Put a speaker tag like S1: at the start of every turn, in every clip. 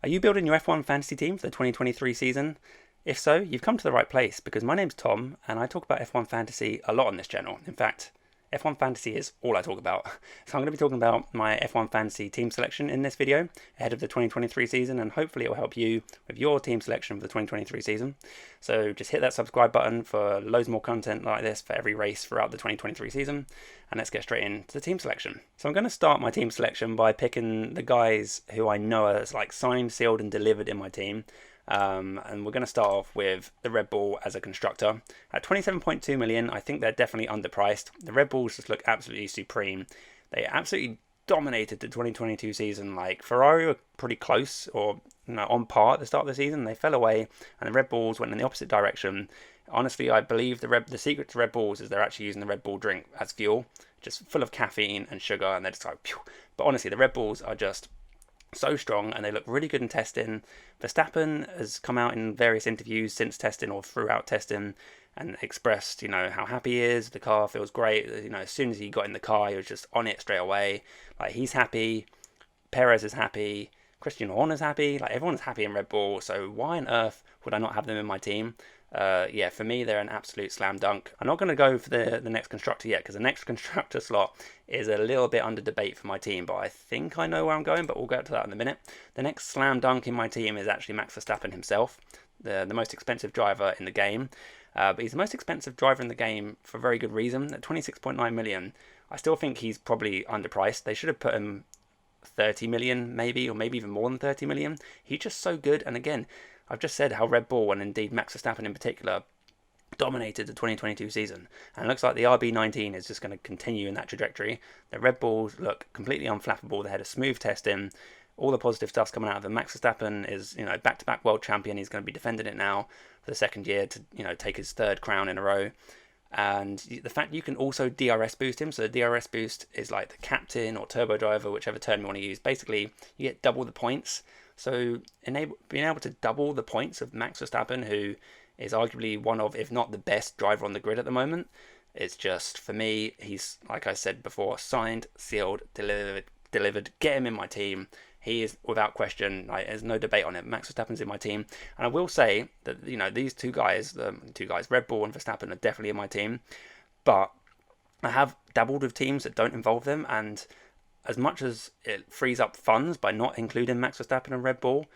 S1: Are you building your F1 fantasy team for the 2023 season? If so, you've come to the right place because my name's Tom and I talk about F1 fantasy a lot on this channel. In fact, F1 fantasy is all I talk about. So I'm going to be talking about my F1 fantasy team selection in this video ahead of the 2023 season, and hopefully it will help you with your team selection for the 2023 season. So just hit that subscribe button for loads more content like this for every race throughout the 2023 season, and let's get straight into the team selection. So I'm going to start my team selection by picking the guys who I know are like signed, sealed and delivered in my team. And we're going to start off with the Red Bull as a constructor. At 27.2 million, I think they're definitely underpriced. The Red Bulls just look absolutely supreme. They absolutely dominated the 2022 season. Like Ferrari were pretty close or on par at the start of the season. They fell away and the Red Bulls went in the opposite direction. Honestly, I believe the secret to Red Bulls is they're actually using the Red Bull drink as fuel, just full of caffeine and sugar, and they're just like, phew. But honestly, the Red Bulls are just so strong and they look really good in testing. Verstappen has come out in various interviews since testing or throughout testing and expressed, how happy he is. The car feels great. As soon as he got in the car, he was just on it straight away. Like, he's happy. Perez is happy. Christian Horner's happy. Like, everyone's happy in Red Bull. So why on earth would I not have them in my team? For me, they're an absolute slam dunk. I'm not going to go for the next constructor yet because the next constructor slot is a little bit under debate for my team, but I think I know where I'm going, but we'll get to that in a minute. The next slam dunk in my team is actually Max Verstappen himself, the most expensive driver in the game. But he's the most expensive driver in the game for a very good reason. At 26.9 million, I still think he's probably underpriced. They should have put him 30 million maybe, or maybe even more than 30 million. He's just so good, and again, I've just said how Red Bull, and indeed Max Verstappen in particular, dominated the 2022 season. And it looks like the RB19 is just going to continue in that trajectory. The Red Bulls look completely unflappable. They had a smooth testing. All the positive stuff's coming out of them. Max Verstappen is, back-to-back world champion. He's going to be defending it now for the second year to, take his third crown in a row. And the fact you can also DRS boost him, so the DRS boost is like the captain or turbo driver, whichever term you want to use. Basically, you get double the being able to double the points of Max Verstappen, who is arguably one of, if not the best driver on the grid at the moment. It's just, for me, he's, like I said before, signed, sealed, delivered. Get him in my team. He is, without question, there's no debate on it. Max Verstappen's in my team. And I will say that, these two guys, Red Bull and Verstappen, are definitely in my team. But I have dabbled with teams that don't involve them, and as much as it frees up funds by not including Max Verstappen and Red Bull,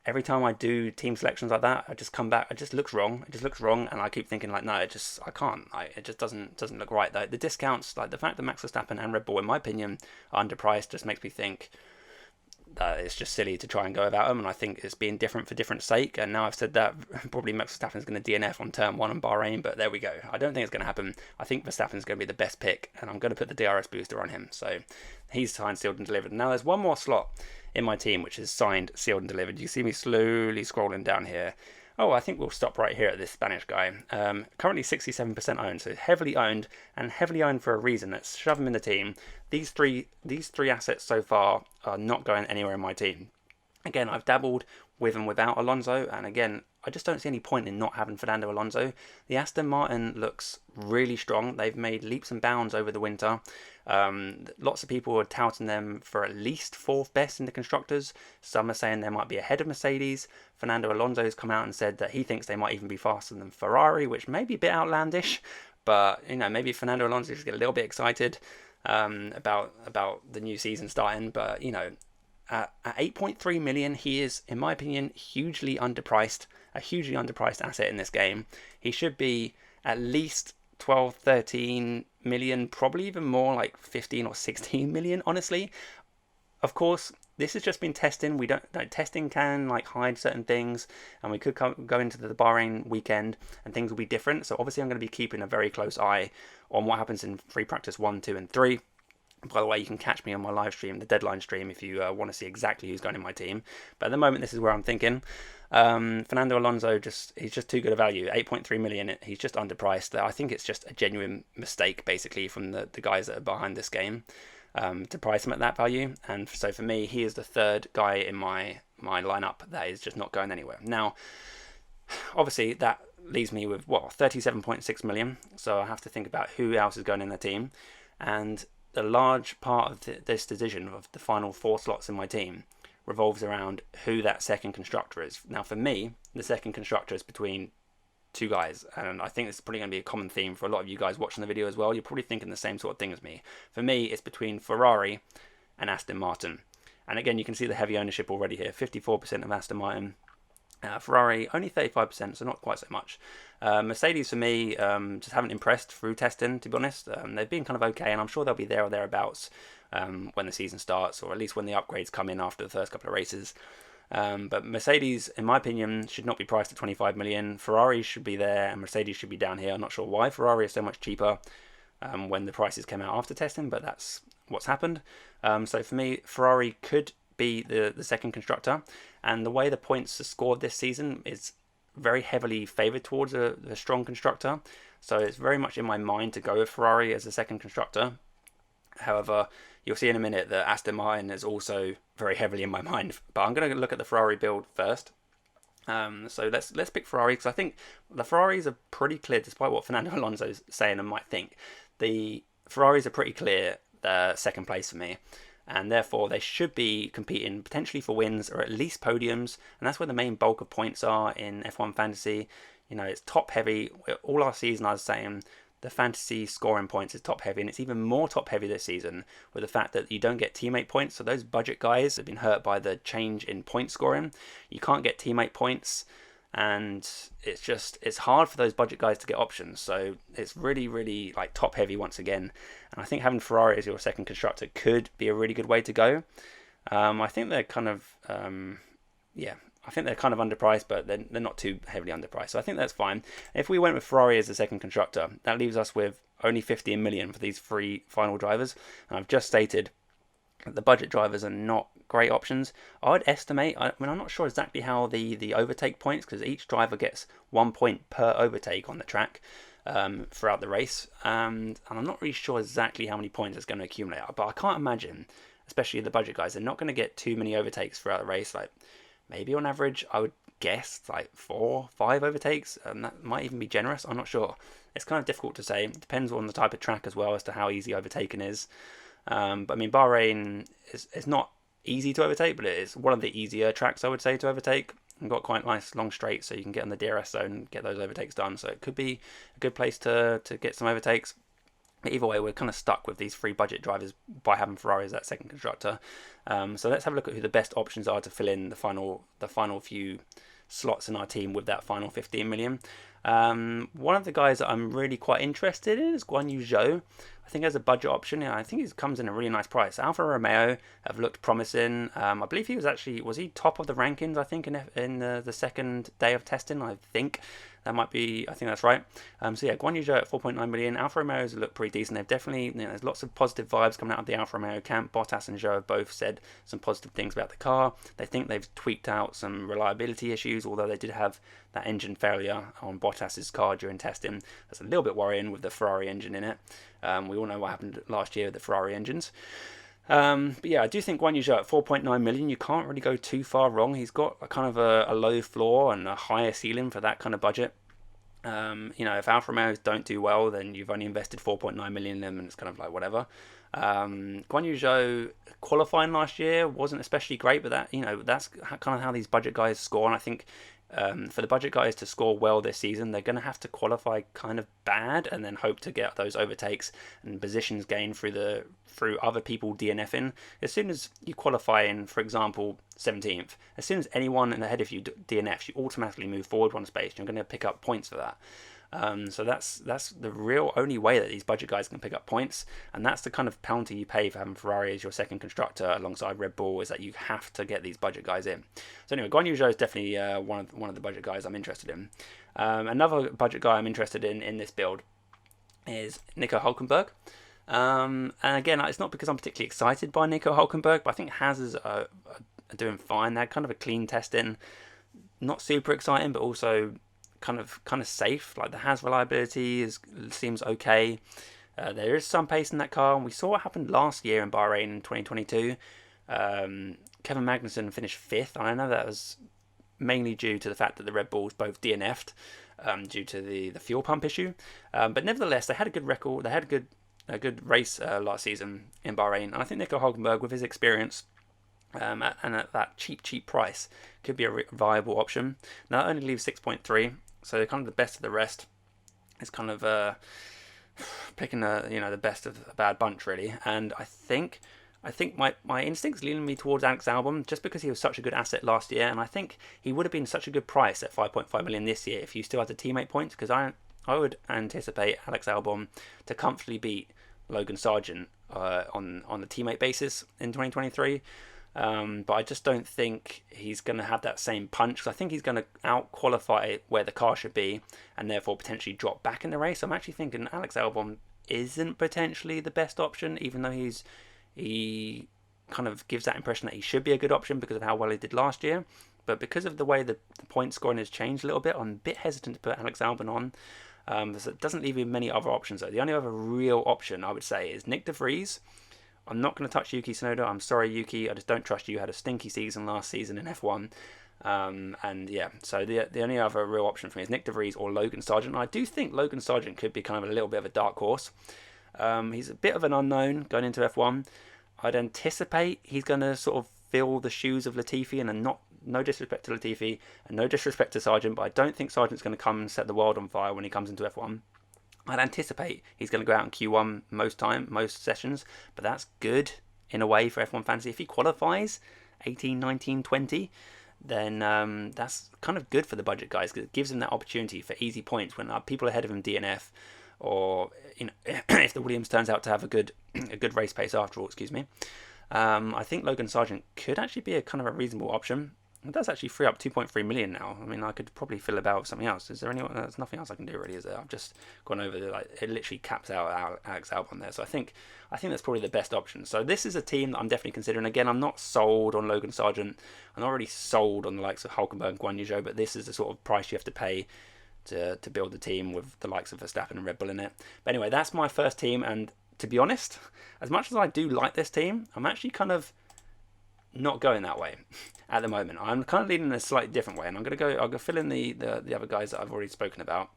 S1: every time I do team selections like that, I just come back, it just looks wrong. It just looks wrong, and I keep thinking I can't. It just doesn't look right. The discounts, the fact that Max Verstappen and Red Bull, in my opinion, are underpriced, just makes me think that it's just silly to try and go about them, and I think it's being different for different sake. And now I've said that, probably Max Verstappen is going to DNF on turn 1 in Bahrain, but there we go. I don't think it's going to happen. I think Verstappen is going to be the best pick, and I'm going to put the DRS booster on him. So he's signed, sealed and delivered. Now there's one more slot in my team which is signed, sealed and delivered. You see me slowly scrolling down here. Oh, I think we'll stop right here at this Spanish guy. Currently 67% owned, so heavily owned, and heavily owned for a reason. Let's shove him in the team. These three assets so far are not going anywhere in my team. Again, I've dabbled with and without Alonso, and again, I just don't see any point in not having Fernando Alonso. The Aston Martin looks really strong. They've made leaps and bounds over the winter. Lots of people are touting them for at least 4th best in the constructors. Some are saying they might be ahead of Mercedes. Fernando Alonso's come out and said that he thinks they might even be faster than Ferrari, which may be a bit outlandish, but maybe Fernando Alonso just get a little bit excited about the new season starting. But at 8.3 million, he is, in my opinion, a hugely underpriced asset in this game. He should be at least 12, 13 million, probably even more, like 15 or 16 million, honestly. Of course, this has just been testing. Testing can hide certain things, and we could go into the Bahrain weekend and things will be different. So obviously I'm going to be keeping a very close eye on what happens in free practice 1, 2 and 3. By the way, you can catch me on my live stream, the deadline stream, if you want to see exactly who's going in my team. But at the moment, this is where I'm thinking. Fernando Alonso, he's just too good a value. 8.3 million, he's just underpriced. I think it's just a genuine mistake, basically, from the guys that are behind this game to price him at that value. And so for me, he is the third guy in my lineup that is just not going anywhere. Now, obviously, that leaves me with, 37.6 million. So I have to think about who else is going in the team. And a large part of this decision of the final 4 slots in my team revolves around who that second constructor is. Now, for me, the second constructor is between two guys, and I think this is probably going to be a common theme for a lot of you guys watching the video as well. You're probably thinking the same sort of thing as me. For me, it's between Ferrari and Aston Martin. And again, you can see the heavy ownership already here, 54% of Aston Martin. Ferrari, only 35%, so not quite so much. Mercedes, for me, just haven't impressed through testing, to be honest. They've been kind of okay, and I'm sure they'll be there or thereabouts when the season starts, or at least when the upgrades come in after the first couple of races. But Mercedes, in my opinion, should not be priced at 25 million. Ferrari should be there, and Mercedes should be down here. I'm not sure why Ferrari is so much cheaper when the prices came out after testing, but that's what's happened. So for me, Ferrari could be the second constructor, and the way the points are scored this season is very heavily favoured towards a strong constructor, so it's very much in my mind to go with Ferrari as a second constructor. However, you'll see in a minute that Aston Martin is also very heavily in my mind, but I'm going to look at the Ferrari build first. So let's pick Ferrari, because I think the Ferraris are pretty clear, despite what Fernando Alonso is saying and might think. The Ferraris are pretty clear second place for me, and therefore they should be competing potentially for wins or at least podiums, and that's where the main bulk of points are in F1 Fantasy. You know, it's top heavy. All our season I was saying the fantasy scoring points is top heavy, and it's even more top heavy this season with the fact that you don't get teammate points. So those budget guys have been hurt by the change in point scoring. You can't get teammate points, and it's hard for those budget guys to get options. So it's really like top heavy once again, and I think having Ferrari as your second constructor could be a really good way to go. I think they're kind of I think they're kind of underpriced, but they're not too heavily underpriced. So I think that's fine. If we went with Ferrari as the second constructor, that leaves us with only 15 million for these three final drivers. And I've just stated that the budget drivers are not great options. I would estimate, I'm not sure exactly how the overtake points, because each driver gets 1 point per overtake on the track throughout the race. And I'm not really sure exactly how many points it's going to accumulate. But I can't imagine, especially the budget guys, they're not going to get too many overtakes throughout the race. Like, maybe on average, I would guess like 4, 5 overtakes, and that might even be generous. I'm not sure. It's kind of difficult to say. It depends on the type of track as well as to how easy overtaking is. But I mean, Bahrain is not easy to overtake, but it is one of the easier tracks, I would say, to overtake. And got quite nice long straights, so you can get on the DRS zone and get those overtakes done. So it could be a good place to get some overtakes. But either way, we're kind of stuck with these three budget drivers by having Ferrari as that second constructor. So let's have a look at who the best options are to fill in the final few slots in our team with that final 15 million. One of the guys that I'm really quite interested in is Guan Yu Zhou. I think as a budget option, I think he comes in a really nice price. Alfa Romeo have looked promising. I believe he was he top of the rankings, I think, in the second day of testing, I think. I think that's right. So yeah, Guan Yu Zhou at 4.9 million. Alfa Romeo's look pretty decent. They've definitely, there's lots of positive vibes coming out of the Alfa Romeo camp. Bottas and Zhou have both said some positive things about the car. They think they've tweaked out some reliability issues, although they did have that engine failure on Bottas's car during testing. That's a little bit worrying with the Ferrari engine in it. We all know what happened last year with the Ferrari engines. But yeah, I do think Guan Yu Zhou at 4.9 million, you can't really go too far wrong. He's got a kind of a low floor and a higher ceiling for that kind of budget. If Alfa Romeos don't do well, then you've only invested 4.9 million in them, and it's kind of like whatever. Guan Yu Zhou qualifying last year wasn't especially great, but that's kind of how these budget guys score. And I think for the budget guys to score well this season, they're going to have to qualify kind of bad and then hope to get those overtakes and positions gained through other people DNFing. As soon as you qualify in, for example, 17th, as soon as anyone ahead of you DNFs, you automatically move forward one space. You're going to pick up points for that. So that's the real only way that these budget guys can pick up points, and that's the kind of penalty you pay for having Ferrari as your second constructor alongside Red Bull, is that you have to get these budget guys in. So anyway, Guan Yu Zhou is definitely one of the budget guys I'm interested in. Another budget guy I'm interested in this build is Nico Hülkenberg. And again, it's not because I'm particularly excited by Nico Hülkenberg, but I think Haas are doing fine. They're kind of a clean testing, not super exciting, but also kind of safe. Like the Haas reliability seems okay. There is some pace in that car, and we saw what happened last year in Bahrain in 2022. Kevin Magnussen finished 5th, and I know that was mainly due to the fact that the Red Bulls both DNF'd due to the fuel pump issue. But nevertheless, they had a good record. They had a good race last season in Bahrain, and I think Nico Hülkenberg, with his experience, and at that cheap price could be a viable option. Now that only leaves 6.3, so kind of the best of the rest. It's kind of picking the best of a bad bunch really, and I think my instincts leaning me towards Alex Albon just because he was such a good asset last year, and I think he would have been such a good price at 5.5 million this year if you still had the teammate points, because I would anticipate Alex Albon to comfortably beat Logan Sargent on the teammate basis in 2023. But I just don't think he's going to have that same punch, because I think he's going to out qualify where the car should be and therefore potentially drop back in the race. I'm actually thinking Alex Albon isn't potentially the best option, even though he kind of gives that impression that he should be a good option because of how well he did last year. But because of the way the point scoring has changed a little bit, I'm a bit hesitant to put Alex Albon on. So it doesn't leave him many other options though. The only other real option I would say is Nick De Vries. I'm not going to touch Yuki Tsunoda. I'm sorry, Yuki. I just don't trust you. You had a stinky season last season in F1. And yeah, so the only other real option for me is Nick De Vries or Logan Sargent. And I do think Logan Sargent could be kind of a little bit of a dark horse. He's a bit of an unknown going into F1. I'd anticipate he's going to sort of fill the shoes of Latifi, and no disrespect to Latifi and no disrespect to Sargent, but I don't think Sargent's going to come and set the world on fire when he comes into F1. I'd anticipate he's going to go out in Q1 most sessions, but that's good in a way for F1 Fantasy. If he qualifies 18, 19, 20, then that's kind of good for the budget guys, because it gives him that opportunity for easy points when people ahead of him DNF, or if the Williams turns out to have a good race pace after all. I think Logan Sargent could actually be a kind of a reasonable option. It does actually free up 2.3 million now. I mean, I could probably fill about with something else. Is there anyone? There's nothing else I can do really, is there? I've just gone over it literally caps out Alex Albon there. So I think that's probably the best option. So this is a team that I'm definitely considering. Again, I'm not sold on Logan Sargent. I'm not really sold on the likes of Hulkenberg and Guan Yu Zhou, but this is the sort of price you have to pay to build the team with the likes of Verstappen and Red Bull in it. But anyway, that's my first team, and to be honest, as much as I do like this team, I'm actually kind of not going that way at the moment. I'm kind of leaning in a slightly different way, and I'll go fill in the other guys that I've already spoken about,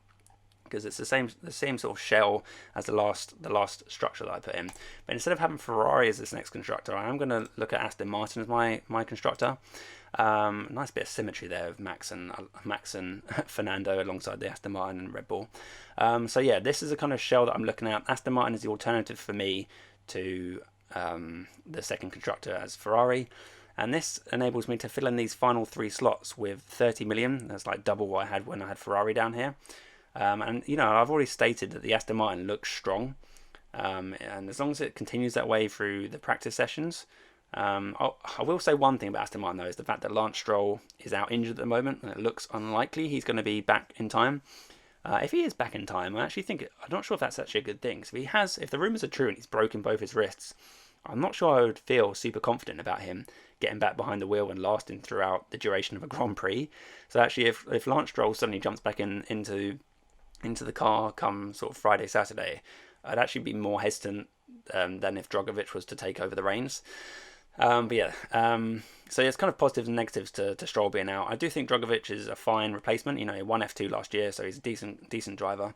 S1: because it's the same sort of shell as the last structure that I put in. But instead of having Ferrari as this next constructor, I am going to look at Aston Martin as my constructor. Nice bit of symmetry there of Max and Fernando alongside the Aston Martin and Red Bull. So yeah, this is a kind of shell that I'm looking at. Aston Martin is the alternative for me to the second constructor as Ferrari, and this enables me to fill in these final 3 slots with 30 million. That's like double what I had when I had Ferrari down here. And I've already stated that the Aston Martin looks strong, and as long as it continues that way through the practice sessions, I will say one thing about Aston Martin though, is the fact that Lance Stroll is out injured at the moment, and it looks unlikely he's going to be back in time. If he is back in time, I'm not sure if that's actually a good thing. So if the rumours are true and he's broken both his wrists, I'm not sure I would feel super confident about him getting back behind the wheel and lasting throughout the duration of a Grand Prix. So actually, if Lance Stroll suddenly jumps back into the car come sort of Friday, Saturday, I'd actually be more hesitant than if Drogovic was to take over the reins. So it's kind of positives and negatives to Stroll being out. I do think Drogovic is a fine replacement. He won F2 last year, so he's a decent driver.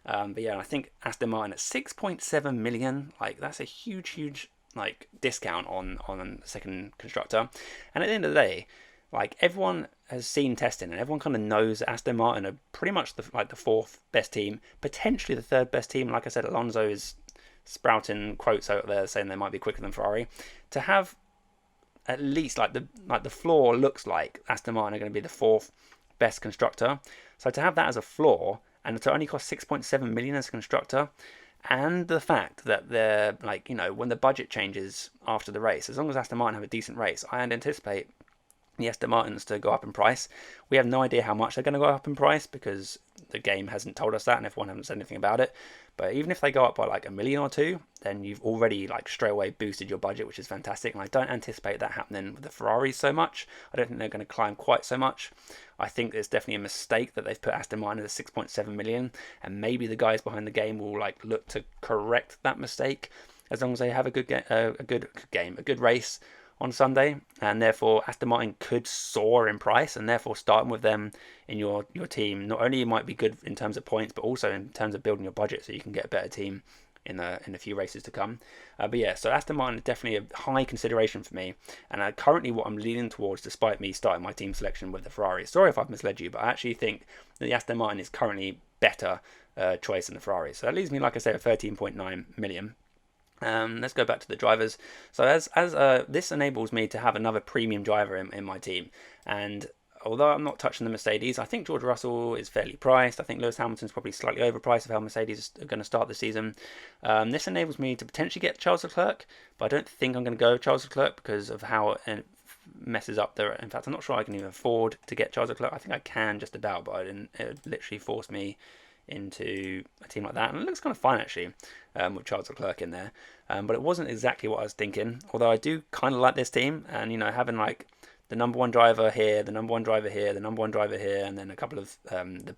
S1: I think Aston Martin at 6.7 million, that's a huge discount on second constructor. And at the end of the day, everyone has seen testing, and everyone kind of knows Aston Martin are pretty much the 4th best team, potentially the 3rd best team. Like I said, Alonso is sprouting quotes out there saying they might be quicker than Ferrari. To have at least the floor looks like Aston Martin are going to be the 4th best constructor. So to have that as a floor, and to only cost 6.7 million as a constructor, and the fact that they're when the budget changes after the race, as long as Aston Martin have a decent race, I anticipate the Aston Martins to go up in price. We have no idea how much they're going to go up in price because the game hasn't told us that, and F1 haven't said anything about it. But even if they go up by $1 million or 2 million, then you've already straight away boosted your budget, which is fantastic. And I don't anticipate that happening with the Ferraris so much. I don't think they're going to climb quite so much. I think there's definitely a mistake that they've put Aston Martin at 6.7 million, and maybe the guys behind the game will look to correct that mistake as long as they have a good race on Sunday, and therefore Aston Martin could soar in price, and therefore starting with them in your team not only might be good in terms of points, but also in terms of building your budget so you can get a better team in the few races to come. But yeah, so Aston Martin is definitely a high consideration for me, and currently what I'm leaning towards, despite me starting my team selection with the Ferrari. Sorry if I've misled you, but I actually think that the Aston Martin is currently better choice than the Ferrari. So that leaves me, like I say, at 13.9 million. Let's go back to the drivers. So as this enables me to have another premium driver in my team, and although I'm not touching the Mercedes, I think George Russell is fairly priced. I think Lewis Hamilton's probably slightly overpriced of how Mercedes are going to start the season. This enables me to potentially get Charles Leclerc, but I don't think I'm going to go Charles Leclerc because of how it messes up the. In fact, I'm not sure I can even afford to get Charles Leclerc. I think I can just about, but it literally forced me into a team like that, and it looks kind of fun actually, with Charles Leclerc in there. But it wasn't exactly what I was thinking. Although I do kind of like this team, and having like the number one driver here, the number one driver here, the number one driver here, and then a couple of the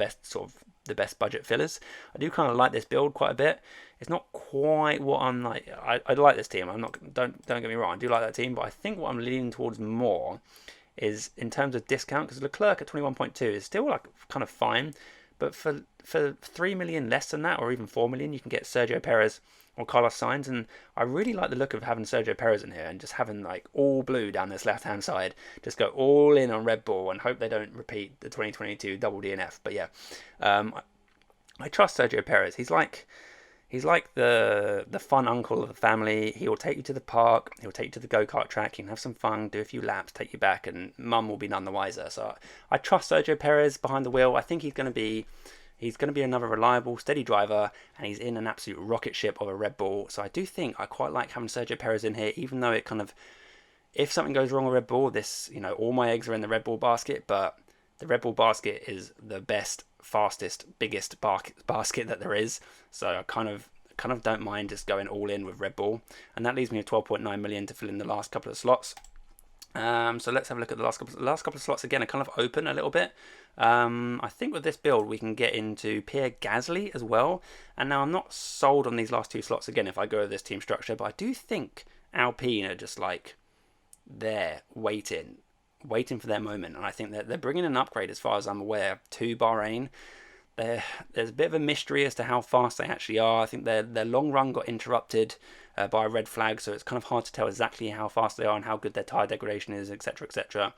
S1: best budget fillers. I do kind of like this build quite a bit. It's not quite what I'm like. I like this team. I'm not. Don't get me wrong. I do like that team, but I think what I'm leaning towards more is in terms of discount, because Leclerc at 21.2 is still like kind of fine. But for 3 million less than that, or even 4 million, you can get Sergio Perez or Carlos Sainz. And I really like the look of having Sergio Perez in here and just having like all blue down this left-hand side. Just go all in on Red Bull and hope they don't repeat the 2022 double DNF. But yeah, I trust Sergio Perez. He's like the fun uncle of the family. He will take you to the park. He'll take you to the go-kart track. You can have some fun, do a few laps, take you back, and mum will be none the wiser. So I trust Sergio Perez behind the wheel. I think he's going to be another reliable, steady driver, and he's in an absolute rocket ship of a Red Bull. So I do think I quite like having Sergio Perez in here, even though it kind of, if something goes wrong with Red Bull, all my eggs are in the Red Bull basket, but the Red Bull basket is the best, fastest, biggest basket that there is. So I kind of don't mind just going all in with Red Bull, and that leaves me with 12.9 million to fill in the last couple of slots. So let's have a look at the last couple of slots again. Are kind of open a little bit. I think with this build we can get into Pierre Gasly as well. And now I'm not sold on these last two slots again if I go with this team structure, but I do think Alpine are just like there waiting for their moment, and I think that they're bringing an upgrade, as far as I'm aware, to Bahrain. There's a bit of a mystery as to how fast they actually are. I think their long run got interrupted by a red flag, so it's kind of hard to tell exactly how fast they are and how good their tyre degradation is, etc., etc.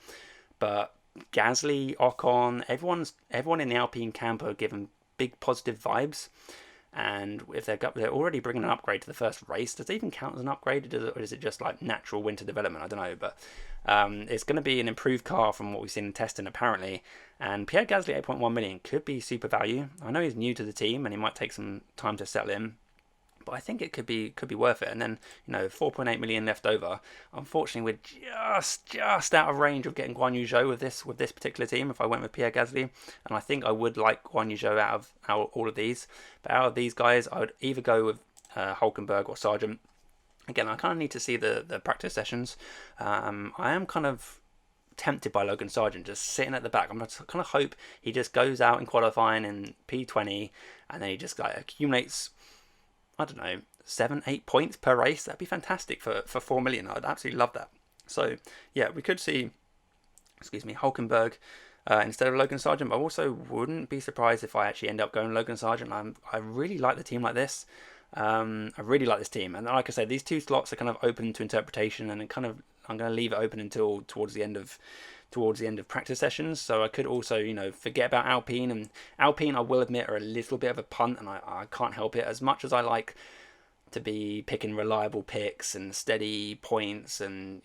S1: But Gasly, Ocon, everyone in the Alpine camp are given big positive vibes. And if they're already bringing an upgrade to the first race, does it even count as an upgrade, or is it just like natural winter development? I don't know, but it's going to be an improved car from what we've seen in testing apparently. And Pierre Gasly 8.1 million could be super value. I know he's new to the team and he might take some time to settle in, but I think it could be worth it. And then 4.8 million left over. Unfortunately, we're just out of range of getting Guan Yu Zhou with this particular team. If I went with Pierre Gasly, and I think I would like Guan Yu Zhou out of all of these. But out of these guys, I would either go with Hulkenberg or Sargent. Again, I kind of need to see the practice sessions. I am kind of tempted by Logan Sargent just sitting at the back. I'm going to kind of hope he just goes out in qualifying in P20 and then he just accumulates, I don't know, 7-8 points per race. That'd be fantastic for 4 million. I'd absolutely love that. So yeah, we could see, Hulkenberg instead of Logan Sargent. But I also wouldn't be surprised if I actually end up going Logan Sargent. I really like the team like this. I really like this team, and like I said, these two slots are kind of open to interpretation, and I'm going to leave it open until towards the end of practice sessions. So I could also forget about Alpine, and Alpine I will admit are a little bit of a punt, and I can't help it. As much as I like to be picking reliable picks and steady points, and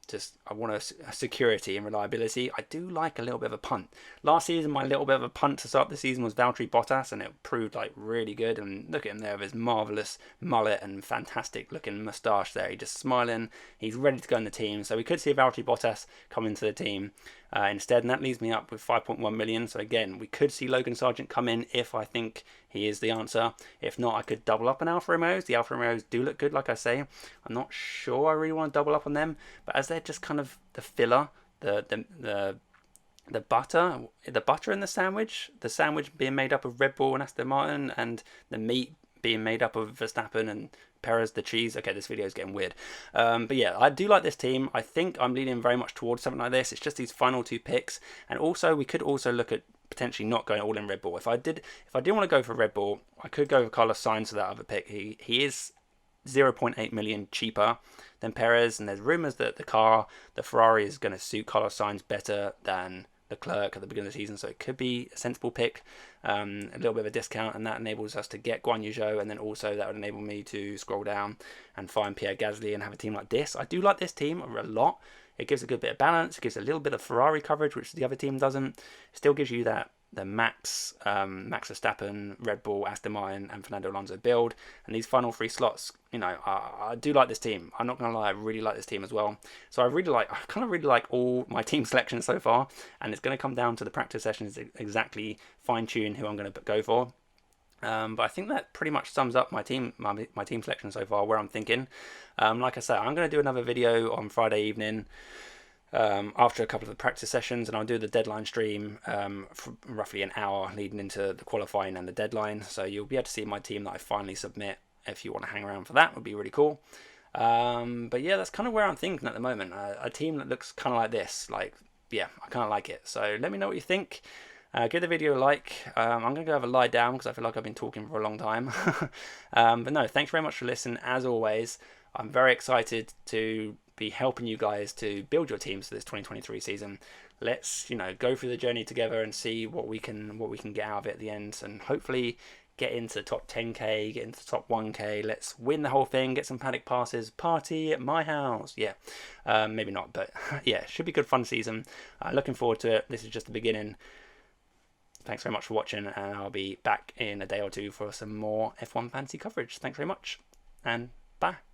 S1: just I want a security and reliability, I do like a little bit of a punt. Last season my little bit of a punt to start the season was Valtteri Bottas, and it proved really good. And look at him there with his marvellous mullet and fantastic looking moustache there. He's just smiling, he's ready to go in the team. So we could see Valtteri Bottas come into the team instead, and that leaves me up with 5.1 million. So again, we could see Logan Sargent come in if I think he is the answer. If not, I could double up on Alfa Romeos. The Alfa Romeos do look good, like I say. I'm not sure I really want to double up on them, but as they're just kind of the filler, the butter in the sandwich being made up of Red Bull and Aston Martin, and the meat being made up of Verstappen and Perez, the cheese. Okay, this video is getting weird. But yeah, I do like this team. I think I'm leaning very much towards something like this. It's just these final two picks. And also, we could also look at potentially not going all in Red Bull. If I didn't want to go for Red Bull, I could go for Carlos Sainz for that other pick. He is 0.8 million cheaper than Perez, and there's rumours that the Ferrari is going to suit Carlos Sainz better than Leclerc at the beginning of the season, so it could be a sensible pick, a little bit of a discount, and that enables us to get Guan Yu Zhou, and then also that would enable me to scroll down and find Pierre Gasly and have a team like this. I do like this team a lot. It gives a good bit of balance. It gives a little bit of Ferrari coverage, which the other team doesn't. It still gives you that the Max Verstappen, Red Bull, Aston Martin, and Fernando Alonso build. And these final 3 slots, I do like this team. I'm not gonna lie, I really like this team as well. So I kind of really like all my team selections so far, and it's going to come down to the practice sessions to exactly fine tune who I'm going to go for. But I think that pretty much sums up my team selection so far, where I'm thinking. Like I said, I'm going to do another video on Friday evening after a couple of the practice sessions, and I'll do the deadline stream for roughly an hour leading into the qualifying and the deadline. So you'll be able to see my team that I finally submit. If you want to hang around for that, it would be really cool. But yeah, that's kind of where I'm thinking at the moment. A team that looks kind of like this. I kind of like it. So let me know what you think. Give the video a like. I'm going to go have a lie down because I feel like I've been talking for a long time. But no, thanks very much for listening. As always, I'm very excited to be helping you guys to build your teams for this 2023 season. Let's go through the journey together and see what we can get out of it at the end, and hopefully get into the top 10k, get into the top 1k. Let's win the whole thing, get some paddock passes, party at my house. Yeah, maybe not, but yeah, it should be a good fun season. Looking forward to it. This is just the beginning. Thanks very much for watching, and I'll be back in a day or two for some more F1 fantasy coverage. Thanks very much, and bye.